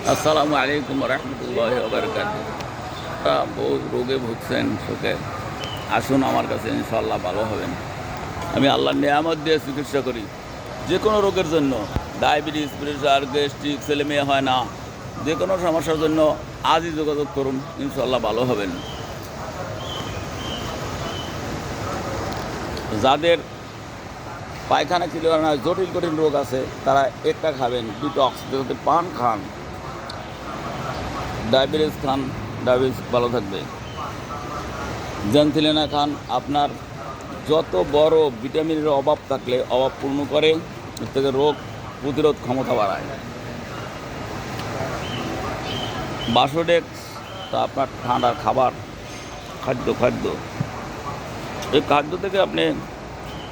আসসালামু আলাইকুম রহমতুল্লাহ বারকাতুহু। বহু রোগে ভুগছেন শোকে, আসুন আমার কাছে, ইনশাল্লাহ ভালো হবেন। আমি আল্লাহর নিয়ামত দিয়ে চিকিৎসা করি যে কোনো রোগের জন্য। ডায়াবেটিস, প্রেশার, গ্যাস্ট্রিক, ছেলে মেয়ে হয় না, যে কোনো সমস্যার জন্য আজই যোগাযোগ করুন, ইনশাল্লাহ ভালো হবেন। যাদের পায়খানা ক্লিয়ার না, জটিল কঠিন রোগ আছে, তারা একটা খাবেন, ডিটক্স। যদি পান খান, ডায়াবেটিস খান, ডায়াবেটিস ভালো থাকবে। জেনথিলেনা খান, আপনার যত বড় ভিটামিনের অভাব থাকলে অভাব পূর্ণ করে, এর থেকে রোগ প্রতিরোধ ক্ষমতা বাড়ায়। বাসোডেক্স, তা আপনার ঠান্ডার খাবার, খাদ্য এই খাদ্য থেকে আপনি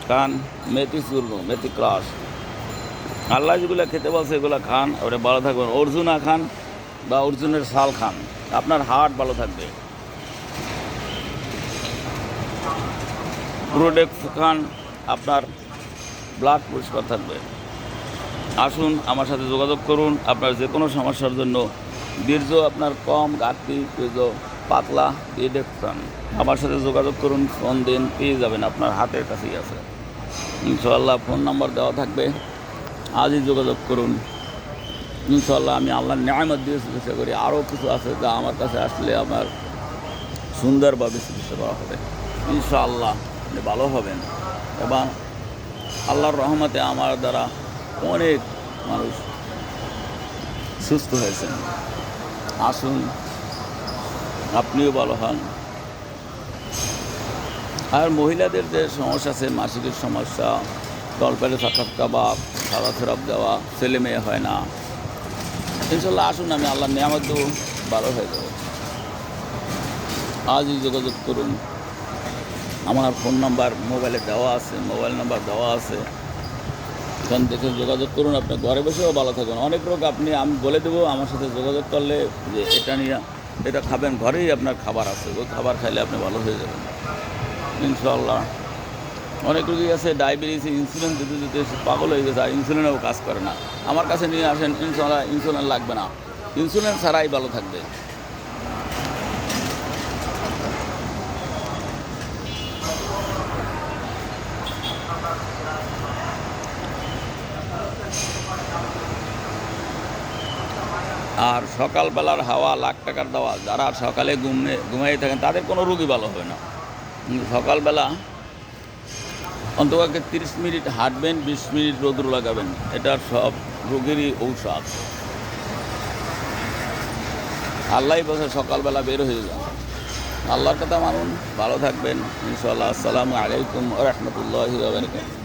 খান মেথি চূর্ণ, মেথি ক্রাশ। আল্লাহ যেগুলো খেতে বলছে এগুলো খান, আপনি ভালো থাকবেন। অর্জুনা খান বা অর্জুনের শাল খান, আপনার হার্ট ভালো থাকবে। প্রোডেক্টস খান, আপনার ব্লাড পরিষ্কার থাকবে। আসুন আমার সাথে যোগাযোগ করুন আপনার যে কোনো সমস্যার জন্য। বীর্য আপনার কম, ঘাটতি, বীর্য পাতলা, ডিডেকশন, আমার সাথে যোগাযোগ করুন। ফোন দিন, পেয়ে যাবেন, আপনার হাতের কাছেই আছে ইনশাআল্লাহ। ফোন নাম্বার দেওয়া থাকবে, আজই যোগাযোগ করুন ইনশাআল্লাহ। আমি আল্লাহর নিয়ামত দিয়ে চিকিৎসা করি। আরও কিছু আছে যা আমার কাছে আসলে আমার সুন্দরভাবে চিকিৎসা করা হবে ইনশাআল্লাহ। আপনি ভালো হবেন এবং আল্লাহর রহমতে আমার দ্বারা অনেক মানুষ সুস্থ হয়েছেন। আসুন আপনিও ভালো হন। আর মহিলাদের যে সমস্যা আছে, মাসিকের সমস্যা, তলপেটে সাক্ষাৎ বা সাদা সেরাপ দেওয়া, ছেলে মেয়ে হয় না, ইনশাল্লাহ আসুন, আমি আল্লাহর নিয়ামত দেবো, ভালো হয়ে যাবে। আজই যোগাযোগ করুন। আমার ফোন নাম্বার মোবাইলে দেওয়া আছে, মোবাইল নাম্বার দেওয়া আছে, এখান থেকে যোগাযোগ করুন। আপনি ঘরে বসেও ভালো থাকবেন। অনেক রোগ আমি বলে দেবো, আমার সাথে যোগাযোগ করলে যে এটা নিয়ে এটা খাবেন, ঘরেই আপনার খাবার আছে, ওই খাবার খাইলে আপনি ভালো হয়ে যাবেন ইনশাল্লাহ। অনেক রোগী আছে ডায়াবেটিস, ইনসুলিন দিতে দিতে পাগল হয়ে গেছে, আর ইনসুলিনেও কাজ করে না। আমার কাছে নিয়ে আসেন, ইনশাল্লাহ ইনসুলিন লাগবে না, ইনসুলিন ছাড়াই ভালো থাকবে। আর সকালবেলার হাওয়া লাখ টাকার দেওয়া। যারা সকালে ঘুমাই থাকেন তাদের কোনো রোগী ভালো হবে না। সকালবেলা অন্তত 30 মিনিট হাঁটবেন, 20 মিনিট রোদ্র লাগাবেন, এটার সব রোগেরই ঔষধ। আল্লাহ বলছে সকালবেলা বের হয়ে যান, আল্লাহর কথা মানুন, ভালো থাকবেন ইনশাআল্লাহ। আসসালামু আলাইকুম ওয়া রাহমাতুল্লাহি ওয়া বারাকাতুহু।